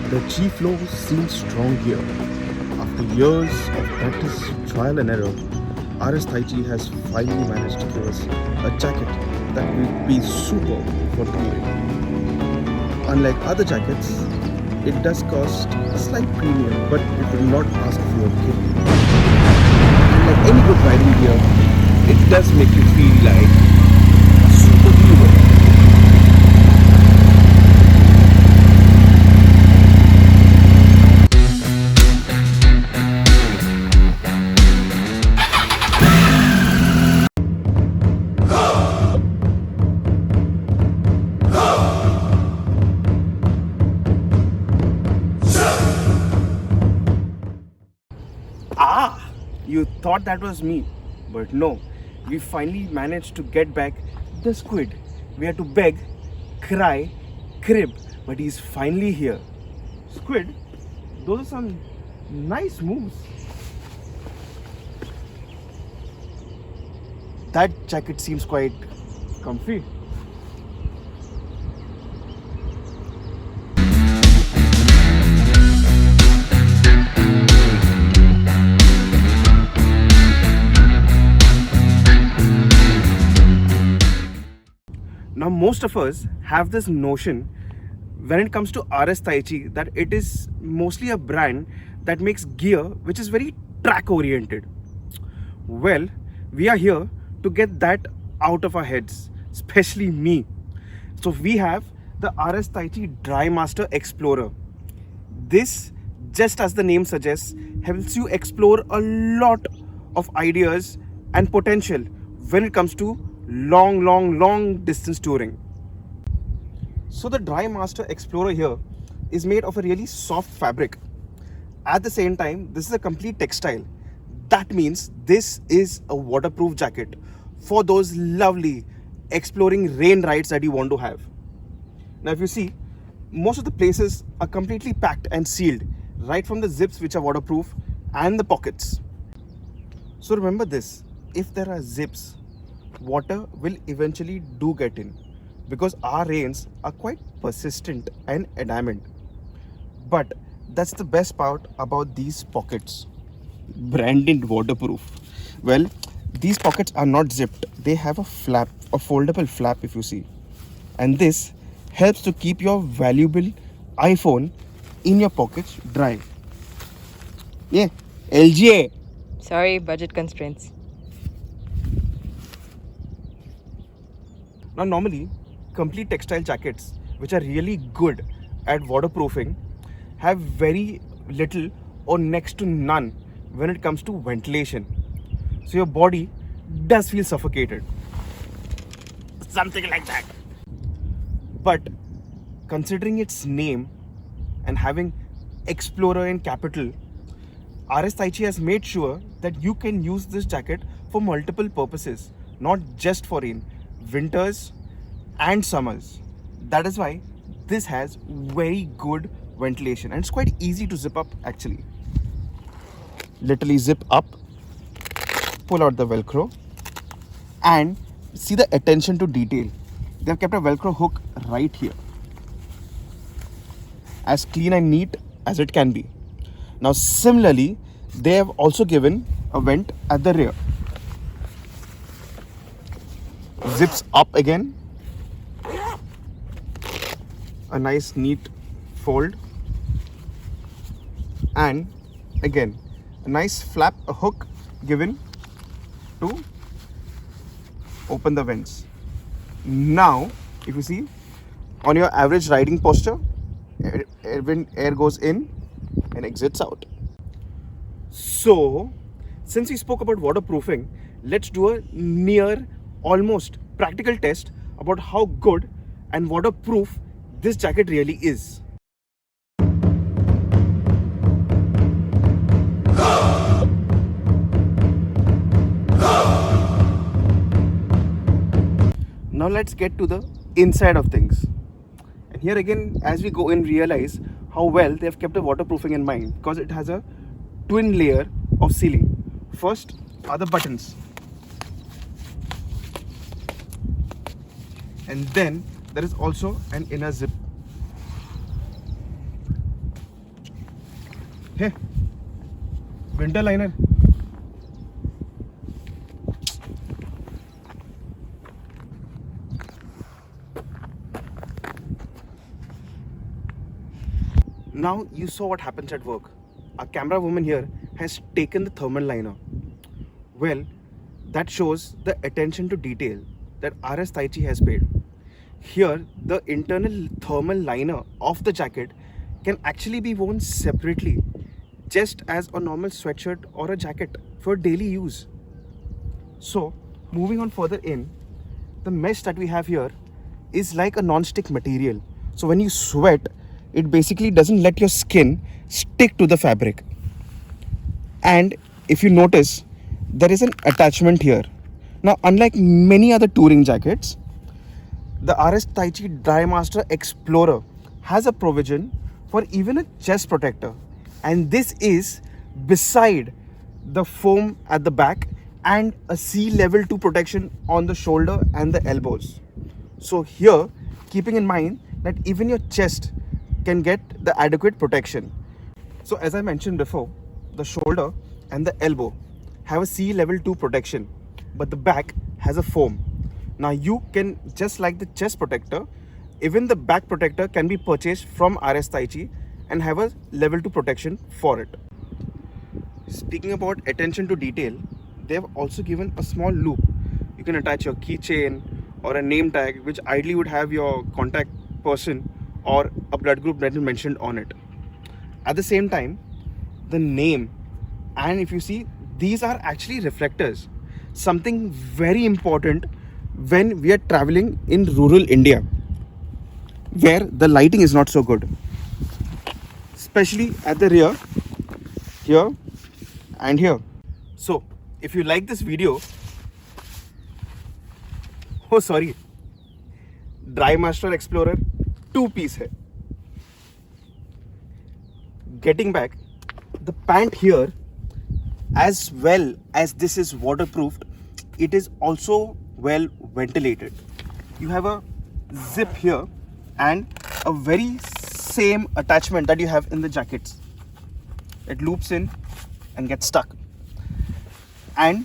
The G flow seems strong here. After years of practice, trial and error, RS Taichi has finally managed to give us a jacket that will be super for touring. Unlike other jackets, it does cost a slight premium, but it will not ask for your kit. And like any good riding gear, it does make you feel like a superhero. Ah, you thought that was me, but no. We finally managed to get back the squid. We had to beg, cry, crib, but he's finally here. Squid, those are some nice moves. That jacket seems quite comfy. Now, most of us have this notion when it comes to RS Taichi that it is mostly a brand that makes gear which is very track oriented. Well, we are here to get that out of our heads, especially me. So, we have the RS Taichi Drymaster Explorer. This, just as the name suggests, helps you explore a lot of ideas and potential when it comes to long distance touring. So the Drymaster Explorer here is made of a really soft fabric. At the same time, this is a complete textile. That means this is a waterproof jacket for those lovely exploring rain rides that you want to have. Now if you see, most of the places are completely packed and sealed, right from the zips which are waterproof and the pockets. So remember this, if there are zips, water will eventually do get in because our rains are quite persistent and adamant. But that's the best part about these pockets. Branded waterproof. Well, these pockets are not zipped. They have a flap, a foldable flap if you see. And this helps to keep your valuable iPhone in your pockets dry. Yeah, LGA. Sorry, budget constraints. Now normally, complete textile jackets which are really good at waterproofing have very little or next to none when it comes to ventilation. So your body does feel suffocated. Something like that. But considering its name and having Explorer in capital, RS Taichi has made sure that you can use this jacket for multiple purposes, not just for rain, winters and summers. That is why this has very good ventilation and it's quite easy to zip up actually. Literally zip up, pull out the velcro and see the attention to detail. They have kept a velcro hook right here, as clean and neat as it can be. Now similarly, they have also given a vent at the rear. Zips up again, a nice neat fold, and again a nice flap, a hook given to open the vents. Now if you see, on your average riding posture, air goes in and exits out. So since we spoke about waterproofing, let's do a near almost practical test about how good and waterproof this jacket really is. Now let's get to the inside of things. And here again, as we go in, realize how well they have kept the waterproofing in mind because it has a twin layer of sealing. First are the buttons, and then there is also an inner zip. Hey, winter liner. Now you saw what happens at work. Our camera woman here has taken the thermal liner. Well, that shows the attention to detail that RS Taichi has paid. Here, the internal thermal liner of the jacket can actually be worn separately, just as a normal sweatshirt or a jacket for daily use. So, moving on further in, the mesh that we have here is like a non-stick material. So when you sweat, it basically doesn't let your skin stick to the fabric. And if you notice, there is an attachment here. Now, unlike many other touring jackets, the RS Taichi Drymaster Explorer has a provision for even a chest protector, and this is beside the foam at the back and a sea level 2 protection on the shoulder and the elbows. So here, keeping in mind that even your chest can get the adequate protection. So as I mentioned before, the shoulder and the elbow have a sea level 2 protection, but the back has a foam. Now you can, just like the chest protector, even the back protector can be purchased from RS Taichi and have a level 2 protection for it. Speaking about attention to detail, they have also given a small loop. You can attach your keychain or a name tag, which ideally would have your contact person or a blood group that is mentioned on it. At the same time, the name, and if you see, these are actually reflectors, something very important when we are traveling in rural India where the lighting is not so good, especially at the rear, here and here. So if you like this video, oh sorry, Drymaster Explorer 2-piece hai. Getting back, the pant here, as well as this is waterproofed, it is also well ventilated. You have a zip here and a very same attachment that you have in the jackets. It loops in and gets stuck, and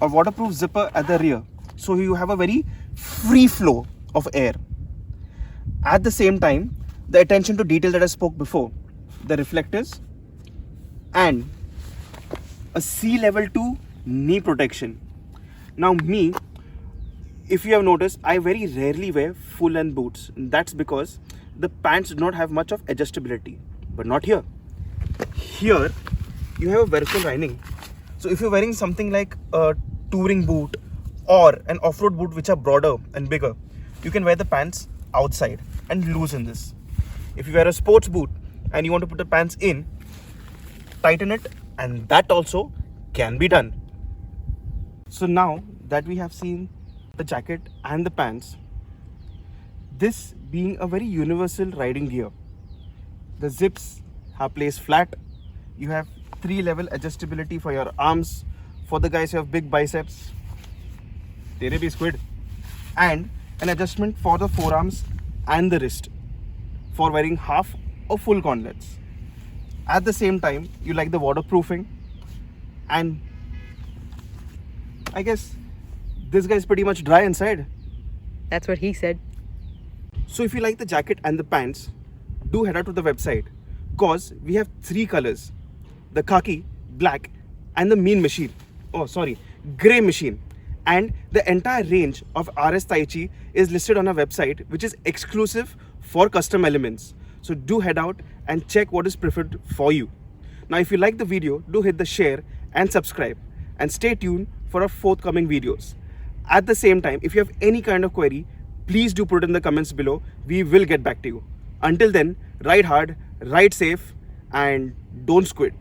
a waterproof zipper at the rear, so you have a very free flow of air. At the same time, the attention to detail that I spoke before, the reflectors and a sea level 2 knee protection. Now me, if you have noticed, I very rarely wear full length boots. That's because the pants do not have much of adjustability, but not here. Here you have a vertical lining. So if you're wearing something like a touring boot or an off-road boot which are broader and bigger, you can wear the pants outside and loosen this. If you wear a sports boot and you want to put the pants in, tighten it, and that also can be done. So now that we have seen the jacket and the pants, this being a very universal riding gear, the zips are placed flat. You have 3-level adjustability for your arms. For the guys who have big biceps, tere bhi squid, and an adjustment for the forearms and the wrist for wearing half or full gauntlets. At the same time, you like the waterproofing, and I guess this guy is pretty much dry inside. That's what he said. So if you like the jacket and the pants, do head out to the website, cause we have 3 colors: the khaki, black, and the mean machine. Oh sorry, grey machine. And the entire range of RS Taichi is listed on our website, which is exclusive for custom elements. So do head out and check what is preferred for you. Now if you like the video, do hit the share and subscribe, and stay tuned for our forthcoming videos. At the same time, if you have any kind of query, please do put it in the comments below. We will get back to you. Until then, ride hard, ride safe, and don't squid.